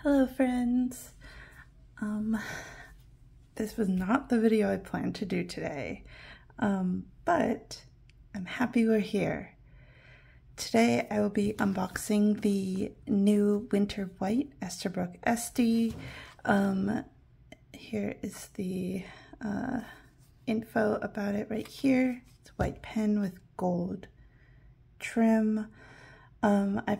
Hello friends. This was not the video I planned to do today, but I'm happy we're here. Today I will be unboxing the new Winter White Esterbrook Estie. Here is the info about it right here. It's a white pen with gold trim. I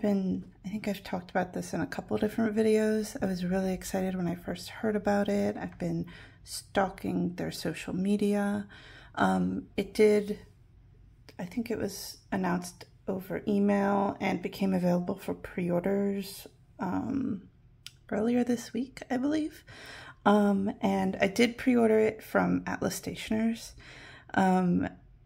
think I've talked about this in a couple different videos. I was really excited when I first heard about it. I've been stalking their social media. I think it was announced over email and became available for pre-orders earlier this week, I believe. And I did pre-order it from Atlas Stationers.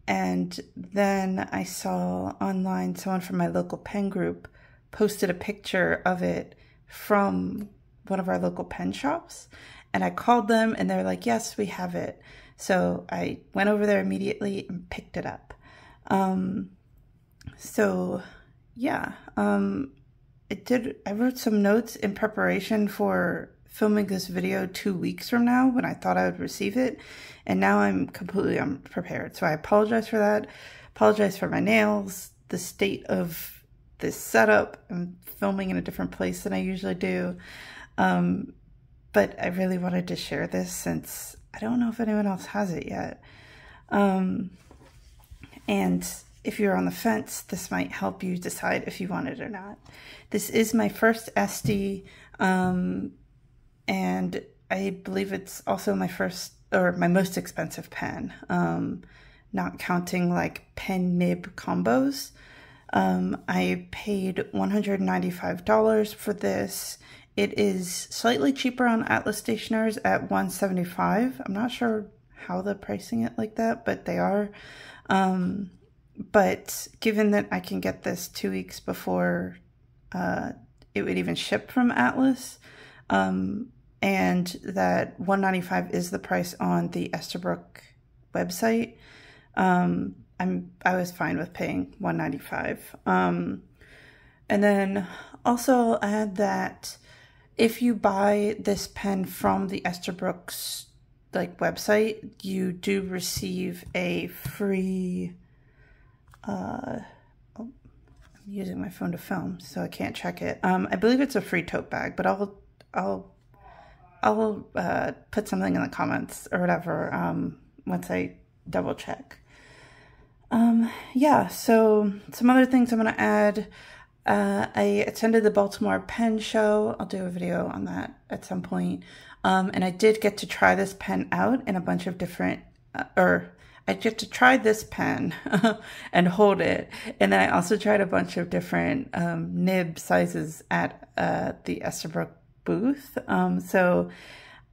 And then I saw online someone from my local pen group posted a picture of it from one of our local pen shops. And I called them and they're like, yes, we have it. So I went over there immediately and picked it up. I wrote some notes in preparation for filming this video 2 weeks from now when I thought I would receive it, and now I'm completely unprepared. So I apologize for that. Apologize for my nails, the state of this setup. I'm filming in a different place than I usually do. But I really wanted to share this since I don't know if anyone else has it yet. And if you're on the fence, this might help you decide if you want it or not. This is my first Estie, and I believe it's also my first or my most expensive pen, not counting like pen nib combos. I paid $195 for this. It is slightly cheaper on Atlas Stationers at $175. I'm not sure how they're pricing it like that, but they are. But given that I can get this 2 weeks before it would even ship from Atlas, and that $195 is the price on the Esterbrook website, I was fine with paying $195. And then also I'll add that if you buy this pen from the Esterbrook's website, you do receive a free I'm using my phone to film, so I can't check it. I believe it's a free tote bag, but I'll put something in the comments or whatever once I double check. Yeah, so some other things I'm going to add. I attended the Baltimore Pen Show. I'll do a video on that at some point. And I did get to try this pen out in a bunch of different, I get to try this pen and hold it. And then I also tried a bunch of different nib sizes at the Esterbrook booth. So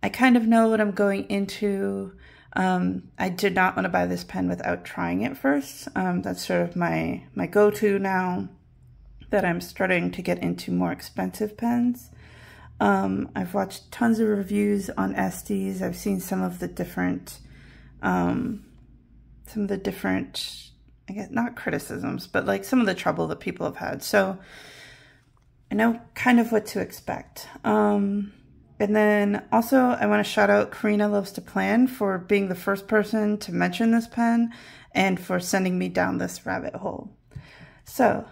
I kind of know what I'm going into. I did not want to buy this pen without trying it first. That's sort of my go-to now that I'm starting to get into more expensive pens. I've watched tons of reviews on Estes. I've seen some of the different, I guess not criticisms, but like some of the trouble that people have had. So I know kind of what to expect. And then also I want to shout out Karina Loves to Plan for being the first person to mention this pen and for sending me down this rabbit hole. So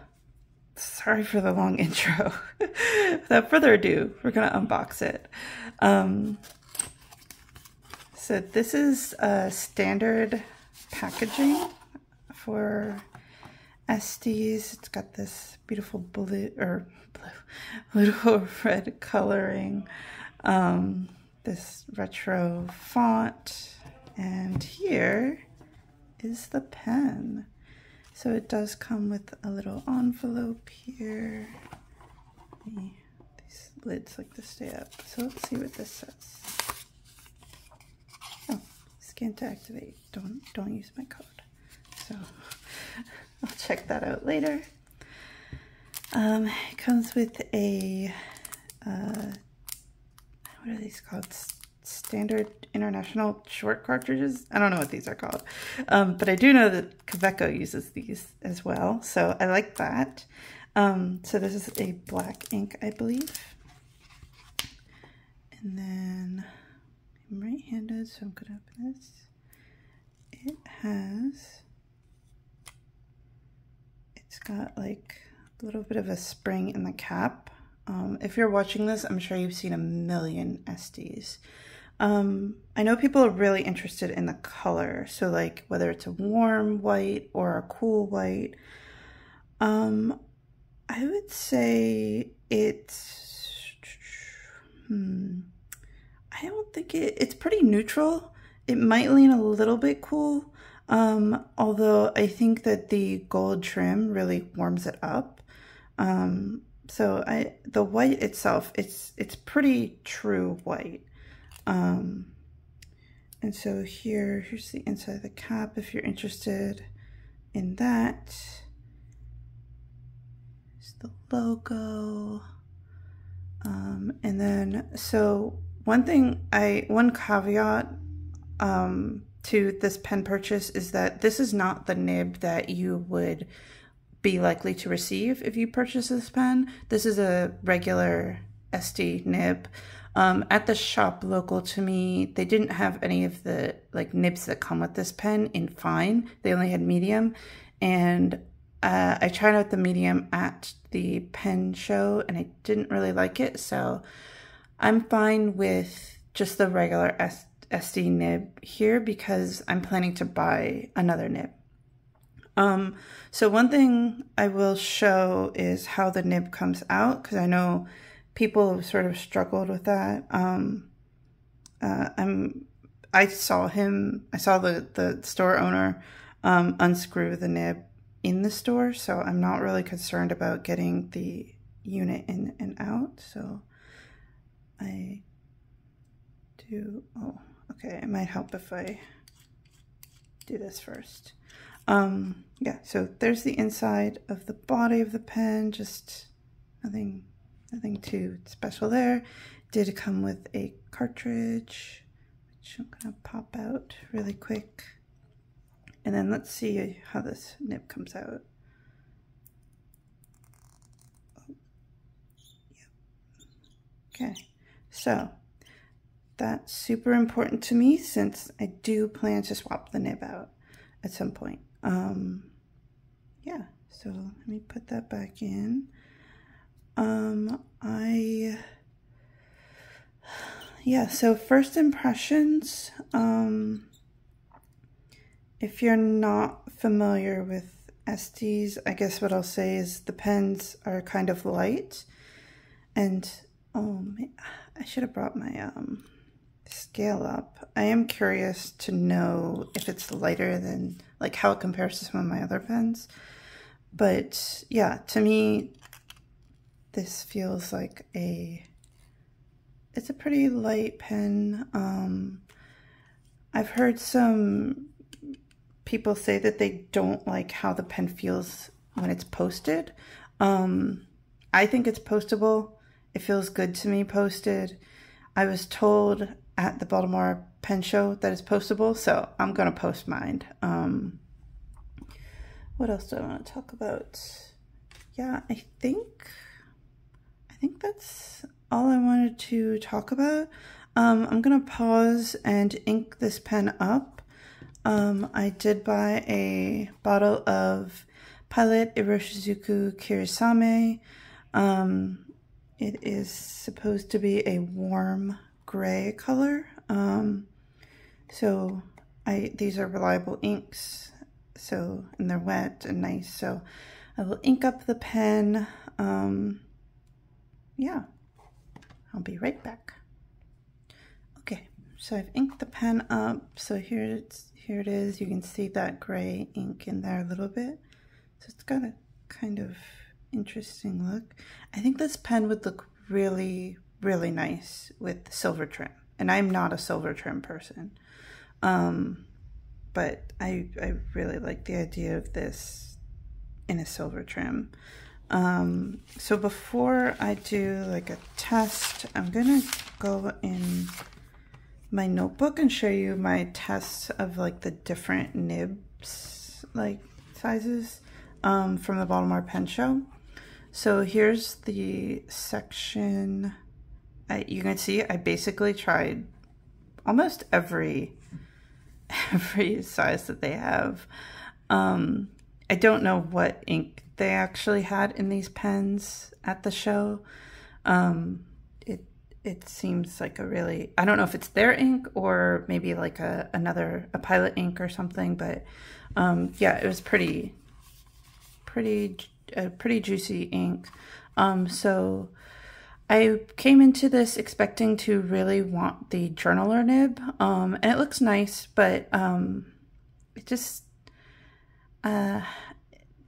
sorry for the long intro. Without further ado, we're going to unbox it. So this is a standard packaging for Estes. It's got this beautiful blue red coloring, this retro font, and here is the pen. So it does come with a little envelope here. These lids like to stay up. So let's see what this says. Oh, scan to activate. Don't use my code. So I'll check that out later. It comes with a what are these called? Standard international short cartridges. I don't know what these are called, but I do know that Kaweco uses these as well, so I like that. So this is a black ink, I believe. And then I'm right-handed, so I'm gonna open this. It's got like a little bit of a spring in the cap. If you're watching this, I'm sure you've seen a million Esties. I know people are really interested in the color, so like whether it's a warm white or a cool white. I would say it's, I don't think it's pretty neutral. It might lean a little bit cool, although I think that the gold trim really warms it up. So the white itself, it's pretty true white. And so here's the inside of the cap if you're interested in that. Here's the logo. And then, so one caveat to this pen purchase is that this is not the nib that you would be likely to receive if you purchase this pen. This is a regular Estie nib. At the shop local to me, they didn't have any of the like nibs that come with this pen in fine. They only had medium, and I tried out the medium at the pen show and I didn't really like it, so I'm fine with just the regular Estie nib here because I'm planning to buy another nib. So one thing I will show is how the nib comes out, because I know people have sort of struggled with that. I saw the store owner unscrew the nib in the store, so I'm not really concerned about getting the unit in and out. So I do, oh, okay, it might help if I do this first. Yeah, so there's the inside of the body of the pen, just nothing too special there. Did come with a cartridge, which I'm gonna pop out really quick. And then let's see how this nib comes out. Okay, so that's super important to me since I do plan to swap the nib out at some point. Yeah, so let me put that back in. Yeah, so first impressions, if you're not familiar with Estes, I guess what I'll say is the pens are kind of light, and I should have brought my scale up. I am curious to know if it's lighter than, like, how it compares to some of my other pens. But yeah, to me, this feels like it's a pretty light pen. I've heard some people say that they don't like how the pen feels when it's posted. I think it's postable. It feels good to me posted. I was told at the Baltimore Pen Show that it's postable, so I'm gonna post mine. What else do I want to talk about? Yeah, I think that's all I wanted to talk about. I'm gonna pause and ink this pen up. I did buy a bottle of Pilot Iroshizuku Kirisame. It is supposed to be a warm gray color. So these are reliable inks, so, and they're wet and nice. So I will ink up the pen. Yeah, I'll be right back. Okay, so I've inked the pen up. So here it is. You can see that gray ink in there a little bit. So it's got a kind of interesting look. I think this pen would look really, really nice with silver trim. And I'm not a silver trim person. But I really like the idea of this in a silver trim. So before I do like a test, I'm gonna go in my notebook and show you my tests of like the different nibs, like sizes, from the Baltimore Pen Show. So here's the section you can see I basically tried almost every size that they have. I don't know what ink they actually had in these pens at the show. It seems like a really, I don't know if it's their ink or maybe like a Pilot ink or something, but yeah, it was pretty juicy ink. So I came into this expecting to really want the journaler nib, and it looks nice, but it just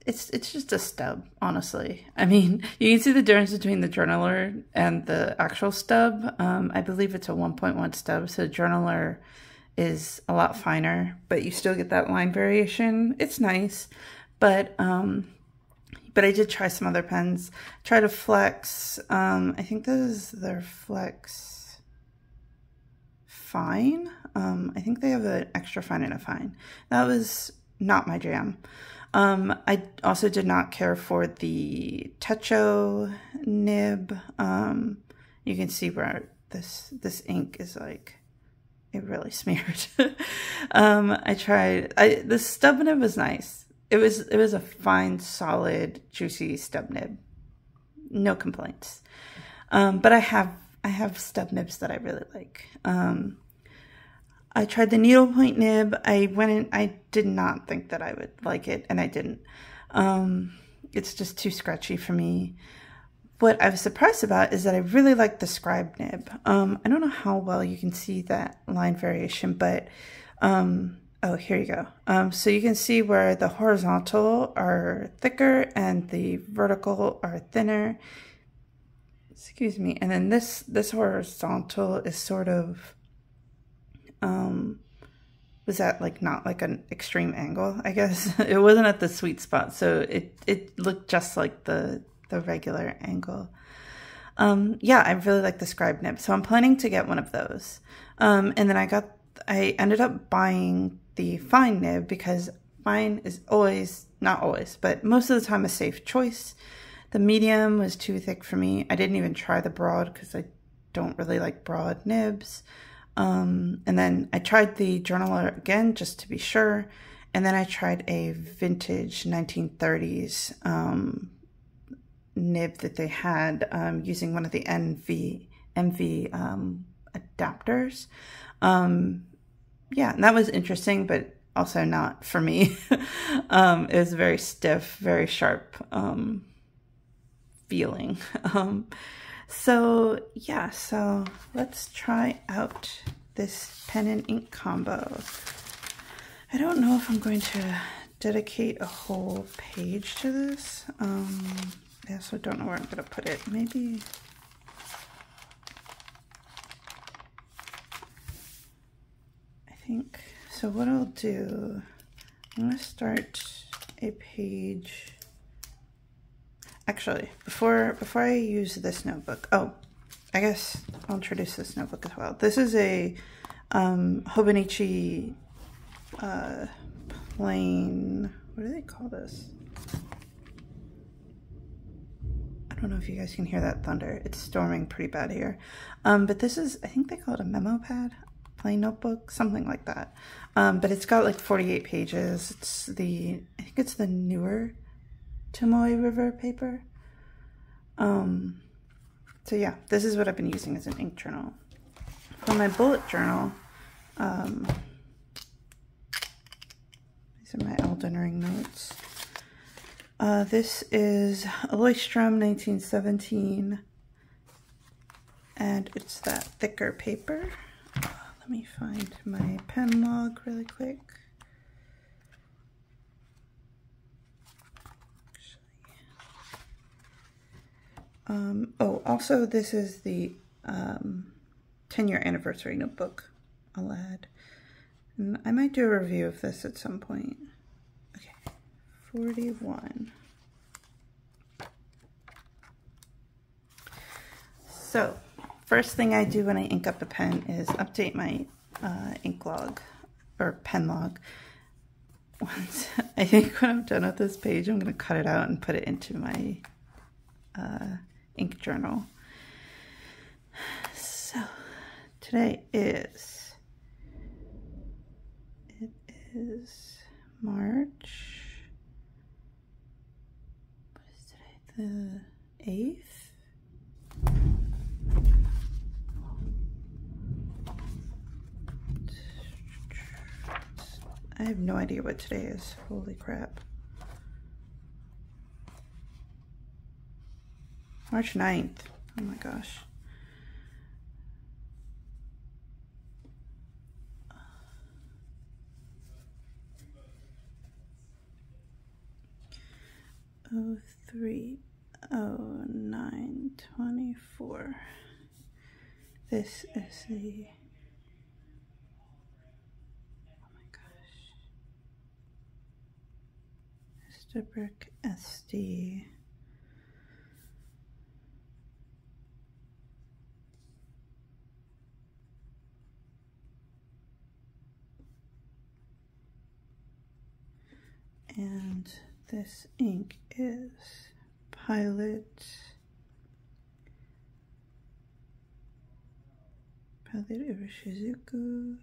it's just a stub, honestly. I mean, you can see the difference between the journaler and the actual stub. I believe it's a 1.1 stub, so the journaler is a lot finer, but you still get that line variation. It's nice, but I did try some other pens. Tried a Flex. I think this is their Flex Fine. I think they have an extra fine and a fine. That was not my jam. I also did not care for the Techo nib. You can see where this ink is like, it really smeared. The stub nib was nice. It was a fine, solid, juicy stub nib. No complaints. But I have stub nibs that I really like. I tried the needlepoint nib. I did not think that I would like it, and I didn't. It's just too scratchy for me. What I was surprised about is that I really like the scribe nib. I don't know how well you can see that line variation, but oh, here you go. So you can see where the horizontal are thicker and the vertical are thinner. Excuse me. And then this horizontal is sort of was at like not like an extreme angle, I guess. It wasn't at the sweet spot, so it looked just like the regular angle. Yeah, I really like the scribe nib, so I'm planning to get one of those. And then I ended up buying the fine nib because fine is always, not always, but most of the time a safe choice. The medium was too thick for me. I didn't even try the broad because I don't really like broad nibs. And then I tried the journaler again just to be sure. And then I tried a vintage 1930s nib that they had using one of the MV adapters. Yeah, and that was interesting, but also not for me. It was very stiff, very sharp feeling. So yeah, so let's try out this pen and ink combo. I don't know if I'm going to dedicate a whole page to this. I also don't know where I'm going to put it. Maybe I think so. What I'll do, I'm going to start a page. Actually, before I use this notebook, oh, I guess I'll introduce this notebook as well. This is a Hobonichi plain, what do they call this? I don't know if you guys can hear that thunder. It's storming pretty bad here. But this is, I think they call it a memo pad, plain notebook, something like that. But it's got like 48 pages. I think it's the newer Tomoe River paper. So yeah, this is what I've been using as an ink journal. For my bullet journal, these are my Elden Ring notes. This is Aloystrom 1917, and it's that thicker paper. Let me find my pen log really quick. Oh, also this is the 10-year anniversary notebook I'll add. And I might do a review of this at some point. Okay, 41. So, first thing I do when I ink up a pen is update my ink log, or pen log. Once, I think when I'm done with this page, I'm going to cut it out and put it into my ink journal. Today is, March, what is today, the 8th? I have no idea what today is, holy crap. March 9th, oh my gosh. Oh, 3/09/24. This is the, oh my gosh, Esterbrook Estie. And this ink is Pilot Iroshizuku.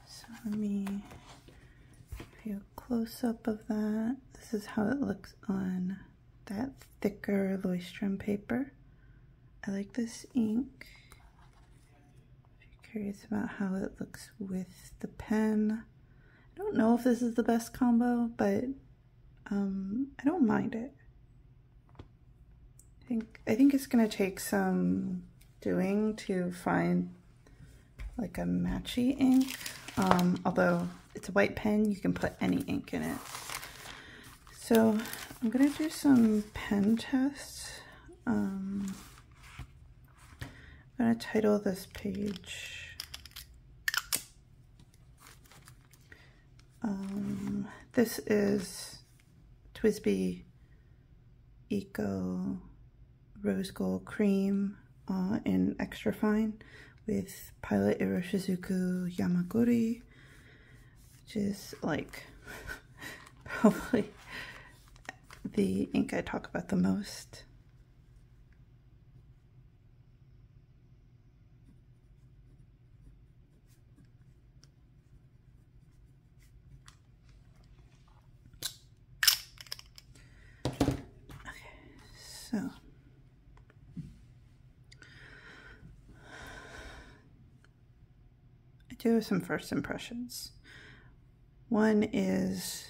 So let me do a close-up of that. This is how it looks on that thicker Leuchtturm paper. I like this ink. Curious about how it looks with the pen. I don't know if this is the best combo, but I don't mind it. I think it's gonna take some doing to find like a matchy ink. Although it's a white pen, you can put any ink in it. So I'm gonna do some pen tests. I'm gonna title this page this is TWSBI Eco Rose Gold Cream in extra fine with Pilot Iroshizuku Yamaguri, which is like probably the ink I talk about the most. So, I do have some first impressions. One is,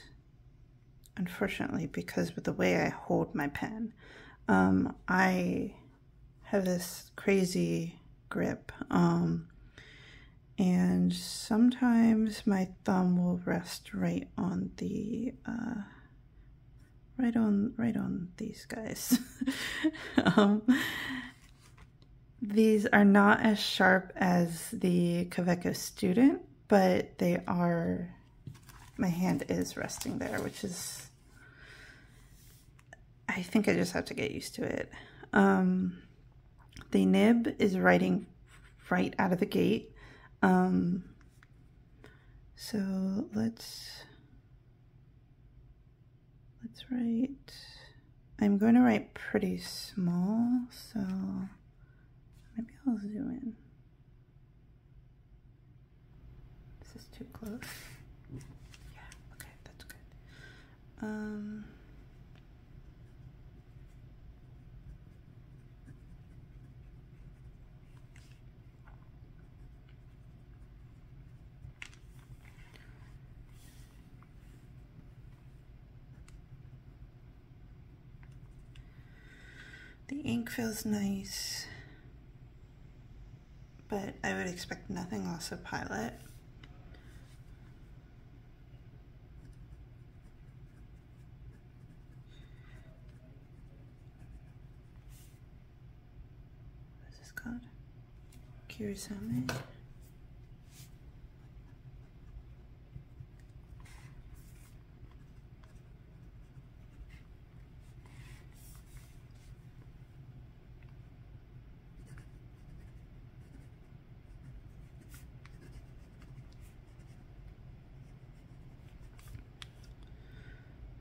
unfortunately, because with the way I hold my pen, I have this crazy grip, and sometimes my thumb will rest right on the right on these guys. These are not as sharp as the Kaweco Student, but they are, my hand is resting there, which is, I think I just have to get used to it. The nib is writing right out of the gate. So let's write, I'm going to write pretty small, so maybe I'll zoom in. This is too close. Yeah, okay, that's good. The ink feels nice, but I would expect nothing less of Pilot. What is this called? Kirisame.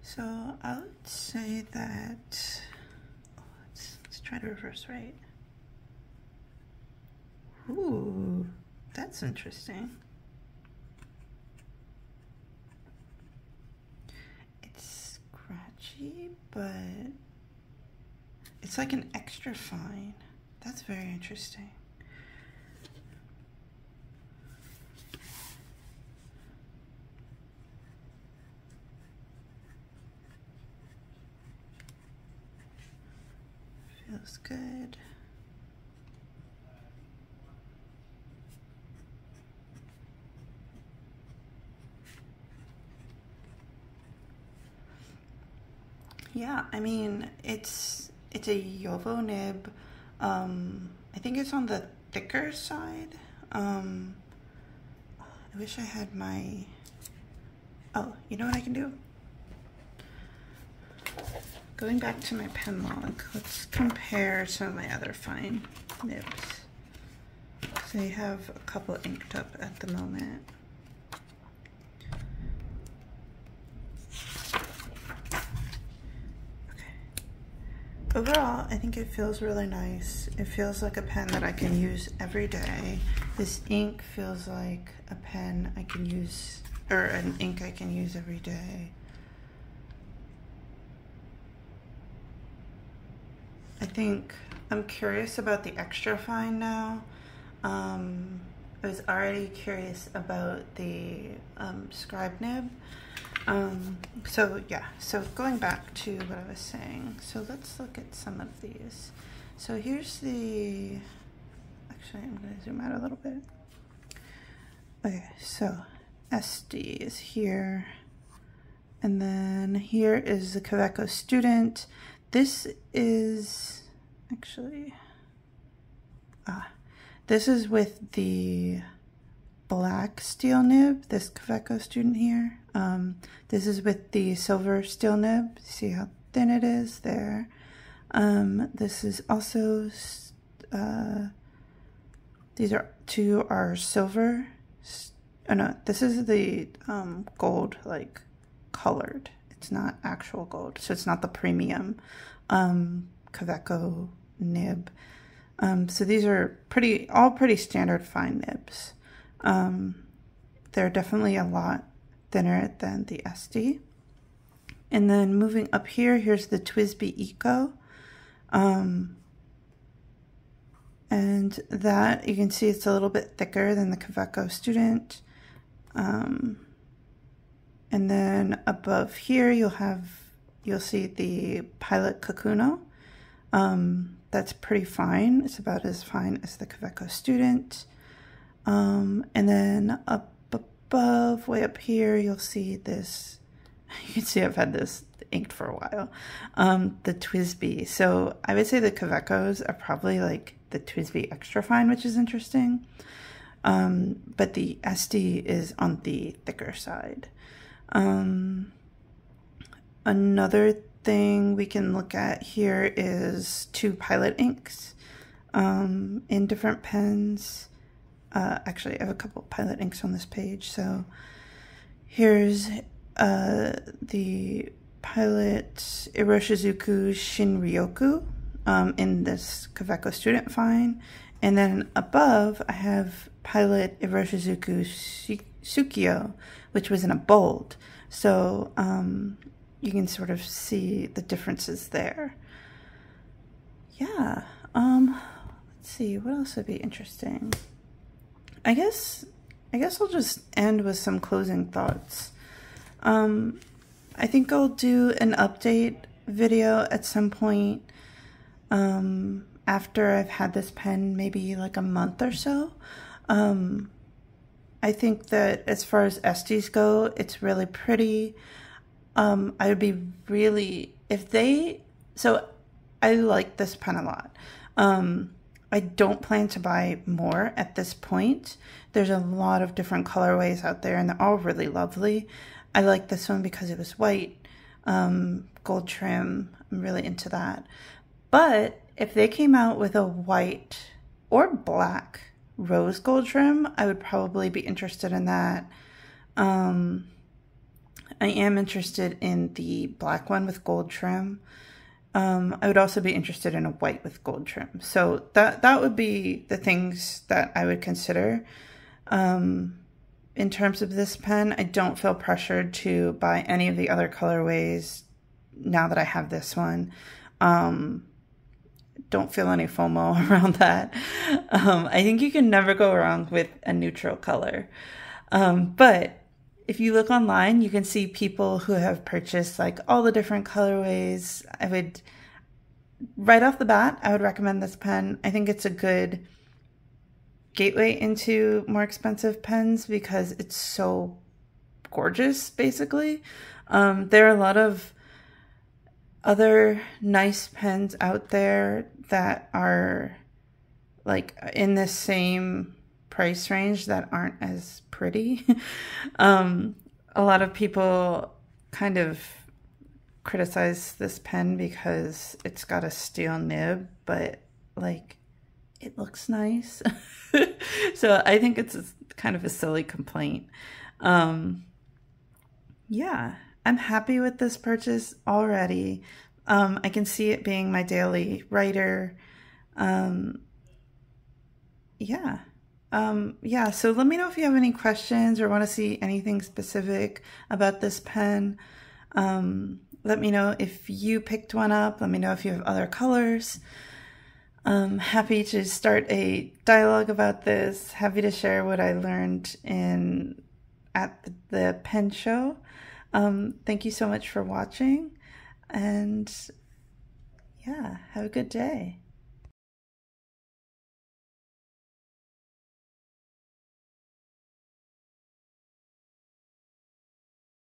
So I would say that try to reverse right. Ooh, that's interesting. It's scratchy, but it's like an extra fine. That's very interesting. Feels good. Yeah, I mean, it's a Yovo nib. I think it's on the thicker side. I wish I had my, oh, you know what I can do? Going back to my pen log, let's compare some of my other fine nibs. So I have a couple inked up at the moment. Overall, I think it feels really nice. It feels like a pen that I can use every day. This ink feels like a pen I can use, or an ink I can use every day. I think I'm curious about the extra fine now. I was already curious about the scribe nib. So yeah, so going back to what I was saying, so let's look at some of these. So here's the, actually I'm going to zoom out a little bit. Okay, so Estie is here, and then here is the Kaweco student. This is actually, this is with the black steel nib, this Kaweco student here. This is with the silver steel nib. See how thin it is there. This is also, these are two are silver. Oh no, this is the gold, like colored. It's not actual gold, so it's not the premium Kaweco nib. So these are all pretty standard fine nibs. They're definitely a lot thinner than the Estie. And then moving up here, here's the TWSBI Eco. And that, you can see it's a little bit thicker than the Kaweco student. And then above here, you'll see the Pilot Kakuno. That's pretty fine. It's about as fine as the Kaweco student. And then up above, way up here, you'll see this. You can see I've had this inked for a while. The TWSBI. So I would say the Kawecos are probably like the TWSBI extra fine, which is interesting. But the Estie is on the thicker side. Another thing we can look at here is two Pilot inks in different pens. Actually, I have a couple Pilot inks on this page. So here's the Pilot Iroshizuku Shinryoku in this Kaweco student fine. And then above, I have Pilot Iroshizuku Tsukio, which was in a bold. So you can sort of see the differences there. Yeah. Let's see, what else would be interesting? I guess I'll just end with some closing thoughts. I think I'll do an update video at some point after I've had this pen, maybe like a month or so. I think that as far as Estes go, it's really pretty. I would be really, so I like this pen a lot. I don't plan to buy more at this point. There's a lot of different colorways out there and they're all really lovely. I like this one because it was white, gold trim. I'm really into that. But if they came out with a white or black rose gold trim, I would probably be interested in that. I am interested in the black one with gold trim. I would also be interested in a white with gold trim. So that would be the things that I would consider. In terms of this pen, I don't feel pressured to buy any of the other colorways now that I have this one. Don't feel any FOMO around that. I think you can never go wrong with a neutral color. But if you look online, you can see people who have purchased like all the different colorways. Right off the bat, I would recommend this pen. I think it's a good gateway into more expensive pens because it's so gorgeous, basically. There are a lot of other nice pens out there that are like in the same price range that aren't as pretty. A lot of people kind of criticize this pen because it's got a steel nib, but like it looks nice. So I think it's kind of a silly complaint. Yeah, I'm happy with this purchase already. I can see it being my daily writer. Yeah. Yeah, so let me know if you have any questions or want to see anything specific about this pen. Let me know if you picked one up. Let me know if you have other colors. Happy to start a dialogue about this. Happy to share what I learned at the pen show. Thank you so much for watching, and yeah, have a good day.